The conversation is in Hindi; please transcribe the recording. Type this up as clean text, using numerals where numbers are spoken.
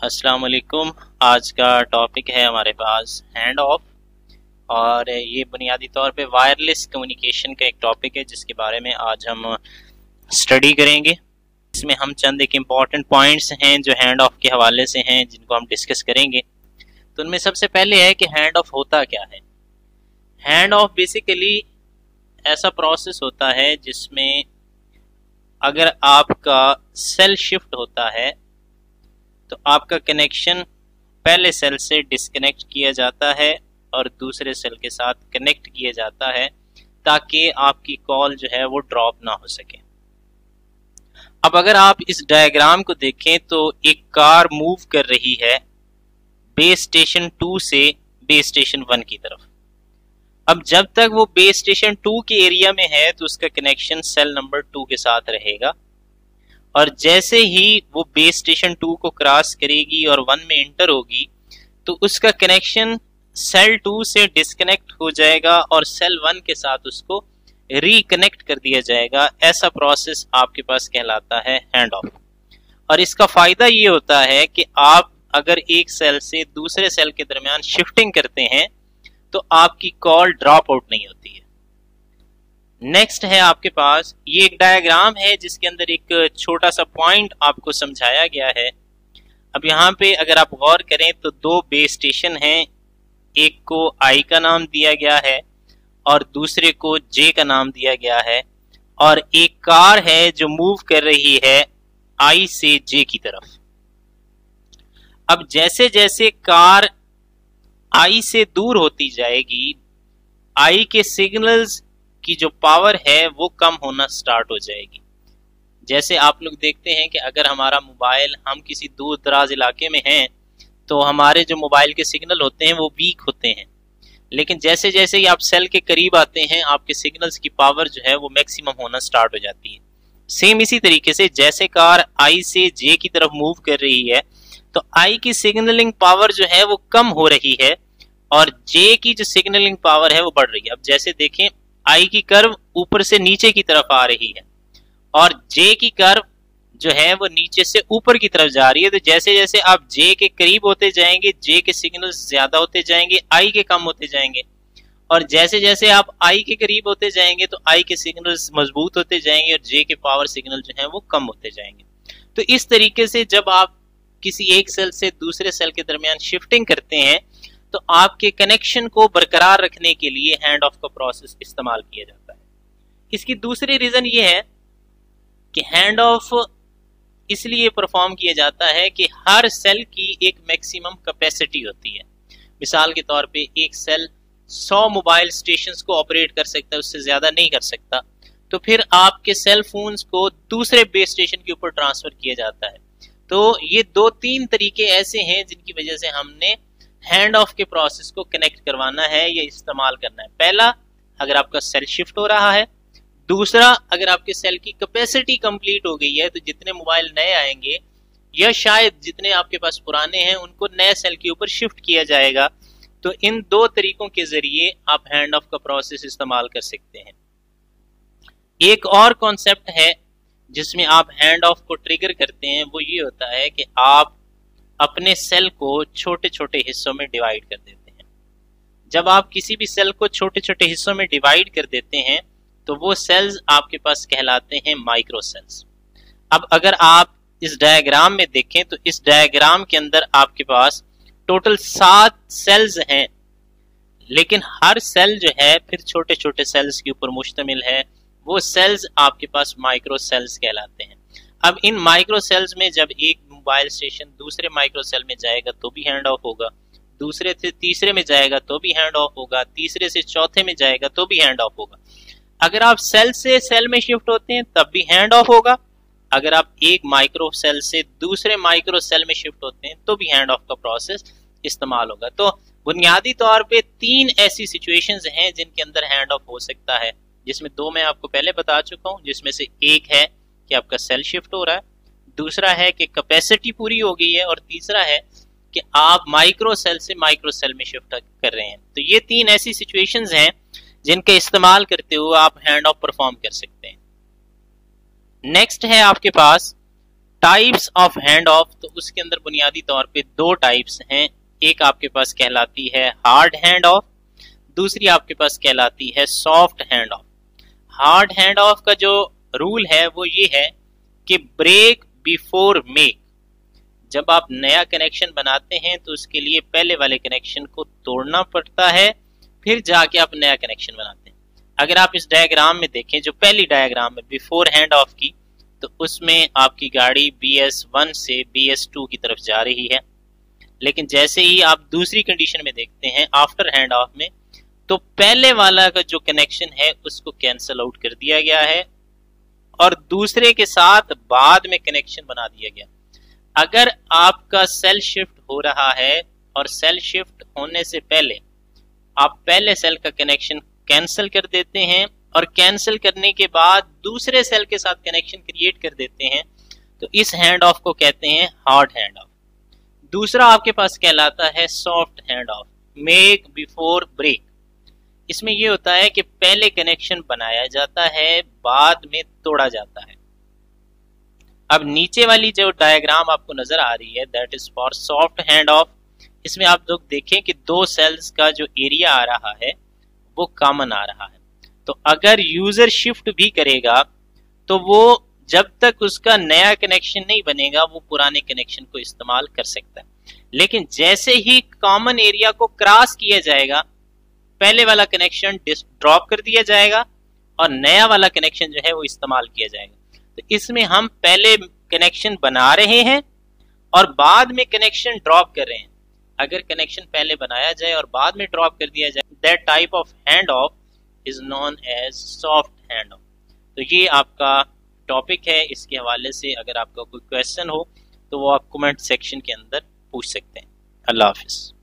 अस्सलाम वालेकुम। आज का टॉपिक है हमारे पास हैंड ऑफ, और ये बुनियादी तौर पे वायरलेस कम्युनिकेशन का एक टॉपिक है जिसके बारे में आज हम स्टडी करेंगे। इसमें हम चंद एक इम्पॉर्टेंट पॉइंट्स हैं जो हैंड ऑफ के हवाले से हैं जिनको हम डिस्कस करेंगे। तो उनमें सबसे पहले है कि हैंड ऑफ होता क्या है। हैंड ऑफ बेसिकली ऐसा प्रोसेस होता है जिसमें अगर आपका सेल शिफ्ट होता है तो आपका कनेक्शन पहले सेल से डिस्कनेक्ट किया जाता है और दूसरे सेल के साथ कनेक्ट किया जाता है ताकि आपकी कॉल जो है वो ड्रॉप ना हो सके। अब अगर आप इस डायग्राम को देखें तो एक कार मूव कर रही है बेस स्टेशन 2 से बेस स्टेशन 1 की तरफ। अब जब तक वो बेस स्टेशन 2 के एरिया में है तो उसका कनेक्शन सेल नंबर 2 के साथ रहेगा, और जैसे ही वो बेस स्टेशन 2 को क्रॉस करेगी और 1 में एंटर होगी तो उसका कनेक्शन सेल 2 से डिस्कनेक्ट हो जाएगा और सेल 1 के साथ उसको रिकनेक्ट कर दिया जाएगा। ऐसा प्रोसेस आपके पास कहलाता है हैंड ऑफ। और इसका फायदा ये होता है कि आप अगर एक सेल से दूसरे सेल के दरमियान शिफ्टिंग करते हैं तो आपकी कॉल ड्रॉप आउट नहीं होती है। नेक्स्ट है आपके पास ये एक डायग्राम है जिसके अंदर एक छोटा सा पॉइंट आपको समझाया गया है। अब यहाँ पे अगर आप गौर करें तो 2 बेस स्टेशन हैं, एक को आई का नाम दिया गया है और दूसरे को जे का नाम दिया गया है, और एक कार है जो मूव कर रही है आई से जे की तरफ। अब जैसे जैसे कार आई से दूर होती जाएगी आई के सिग्नल्स की जो पावर है वो कम होना स्टार्ट हो जाएगी। जैसे आप लोग देखते हैं कि अगर हमारा मोबाइल, हम किसी दूर दराज इलाके में हैं तो हमारे जो मोबाइल के सिग्नल होते हैं वो वीक होते हैं, लेकिन जैसे जैसे ही आप सेल के करीब आते हैं आपके सिग्नल्स की पावर जो है वो मैक्सिमम होना स्टार्ट हो जाती है। सेम इसी तरीके से जैसे कार आई से जे की तरफ मूव कर रही है तो आई की सिग्नलिंग पावर जो है वो कम हो रही है और जे की जो सिग्नलिंग पावर है वो बढ़ रही है। अब जैसे देखें आई की कर्व ऊपर से नीचे की तरफ आ रही है और जे की कर्व जो है वो नीचे से ऊपर की तरफ जा रही है। तो जैसे जैसे आप जे के करीब होते जाएंगे जे के सिग्नल्स ज्यादा होते जाएंगे, आई के कम होते जाएंगे, और जैसे जैसे आप आई के करीब होते जाएंगे तो आई के सिग्नल्स मजबूत होते जाएंगे और जे के पावर सिग्नल जो है वो कम होते जाएंगे। तो इस तरीके से जब आप किसी एक सेल से दूसरे सेल के दरमियान शिफ्टिंग करते हैं तो आपके कनेक्शन को बरकरार रखने के लिए हैंड ऑफ का प्रोसेस इस्तेमाल किया जाता है। इसकी दूसरी रीजन ये है कि हैंड ऑफ इसलिए परफॉर्म किया जाता है कि हर सेल की एक मैक्सिमम कैपेसिटी होती है। मिसाल के तौर पे एक सेल 100 मोबाइल स्टेशंस को ऑपरेट कर सकता है, उससे ज्यादा नहीं कर सकता। तो फिर आपके सेल फोन्स को दूसरे बेस स्टेशन के ऊपर ट्रांसफर किया जाता है। तो ये 2-3 तरीके ऐसे हैं जिनकी वजह से हमने हैंड ऑफ के प्रोसेस को कनेक्ट करवाना है या इस्तेमाल करना है। पहला, अगर आपका सेल शिफ्ट हो रहा है। दूसरा, अगर आपके सेल की कैपेसिटी कंप्लीट हो गई है तो जितने मोबाइल नए आएंगे या शायद जितने आपके पास पुराने हैं उनको नए सेल के ऊपर शिफ्ट किया जाएगा। तो इन 2 तरीकों के जरिए आप हैंड ऑफ का प्रोसेस इस्तेमाल कर सकते हैं। एक और कॉन्सेप्ट है जिसमें आप हैंड ऑफ को ट्रिगर करते हैं, वो ये होता है कि आप अपने सेल को छोटे छोटे हिस्सों में डिवाइड कर देते हैं। जब आप किसी भी सेल को छोटे छोटे हिस्सों में डिवाइड कर देते हैं तो वो सेल्स आपके पास कहलाते हैं माइक्रो सेल्स। अब अगर आप इस डायग्राम में देखें तो इस डायग्राम के अंदर आपके पास टोटल 7 सेल्स हैं, लेकिन हर सेल जो है फिर छोटे छोटे सेल्स के ऊपर मुश्तमिल है। वो सेल्स आपके पास माइक्रो सेल्स कहलाते हैं। अब इन माइक्रो सेल्स में जब एक मोबाइल स्टेशन दूसरे माइक्रो सेल में जाएगा तो भी हैंड ऑफ होगा, दूसरे से तीसरे में जाएगा तो भी हैंड ऑफ होगा, तीसरे से चौथे में जाएगा तो भी हैंड ऑफ होगा। अगर आप सेल से सेल में शिफ्ट होते हैं तब भी हैंड ऑफ होगा। अगर आप एक माइक्रो सेल से दूसरे माइक्रो सेल में शिफ्ट होते हैं तो भी हैंड ऑफ का प्रोसेस इस्तेमाल होगा। तो बुनियादी तौर पे 3 ऐसी सिचुएशंस हैं जिनके अंदर हैंड ऑफ हो सकता है, जिसमें 2 मैं आपको पहले बता चुका हूं, जिसमें से एक है कि आपका सेल शिफ्ट हो रहा है, दूसरा है कि कैपेसिटी पूरी हो गई है, और तीसरा है कि आप माइक्रो सेल से माइक्रो सेल में शिफ्ट कर रहे हैं। तो ये 3 ऐसी सिचुएशंस हैं जिनके इस्तेमाल करते हुए आप हैंड ऑफ परफॉर्म कर सकते हैं। नेक्स्ट है आपके पास टाइप्स ऑफ हैंड ऑफ, तो उसके अंदर बुनियादी तौर पे दो टाइप्स हैं। एक आपके पास कहलाती है हार्ड हैंड ऑफ, दूसरी आपके पास कहलाती है soft hand of. Hard hand of का जो रूल है वो ये है कि ब्रेक बिफोर मेक। जब आप नया कनेक्शन बनाते हैं तो उसके लिए पहले वाले कनेक्शन को तोड़ना पड़ता है, फिर जाके आप नया कनेक्शन बनाते हैं। अगर आप इस डायग्राम में देखें, जो पहली डायग्राम है बिफोर हैंड ऑफ की, तो उसमें आपकी गाड़ी BS1 से BS2 की तरफ जा रही है। लेकिन जैसे ही आप दूसरी कंडीशन में देखते हैं आफ्टर हैंड ऑफ में, तो पहले वाला का जो कनेक्शन है उसको कैंसिल आउट कर दिया गया है और दूसरे के साथ बाद में कनेक्शन बना दिया गया। अगर आपका सेल शिफ्ट हो रहा है और सेल शिफ्ट होने से पहले आप पहले सेल का कनेक्शन कैंसिल कर देते हैं और कैंसिल करने के बाद दूसरे सेल के साथ कनेक्शन क्रिएट कर देते हैं, तो इस हैंड ऑफ को कहते हैं हार्ड हैंड ऑफ। दूसरा आपके पास कहलाता है soft hand off, make before break. इसमें यह होता है कि पहले कनेक्शन बनाया जाता है, बाद में तोड़ा जाता है। अब नीचे वाली जो डायग्राम आपको नजर आ रही है, that is for soft hand of. इसमें आप लोग देखें कि दो सेल्स का जो एरिया आ रहा है वो कॉमन आ रहा है। तो अगर यूजर शिफ्ट भी करेगा तो वो जब तक उसका नया कनेक्शन नहीं बनेगा वो पुराने कनेक्शन को इस्तेमाल कर सकता है। लेकिन जैसे ही कॉमन एरिया को क्रॉस किया जाएगा, पहले वाला कनेक्शन ड्रॉप कर दिया जाएगा और नया वाला कनेक्शन जो है वो इस्तेमाल किया जाएगा। तो इसमें हम पहले कनेक्शन बना रहे हैं और बाद में कनेक्शन ड्रॉप कर रहे हैं। अगर कनेक्शन पहले बनाया जाए और बाद में ड्रॉप कर दिया जाए, that type of hand off is known as soft hand off. तो ये आपका टॉपिक है। इसके हवाले से अगर आपका कोई क्वेश्चन हो तो वो आप कमेंट सेक्शन के अंदर पूछ सकते हैं। अल्लाह हाफिज।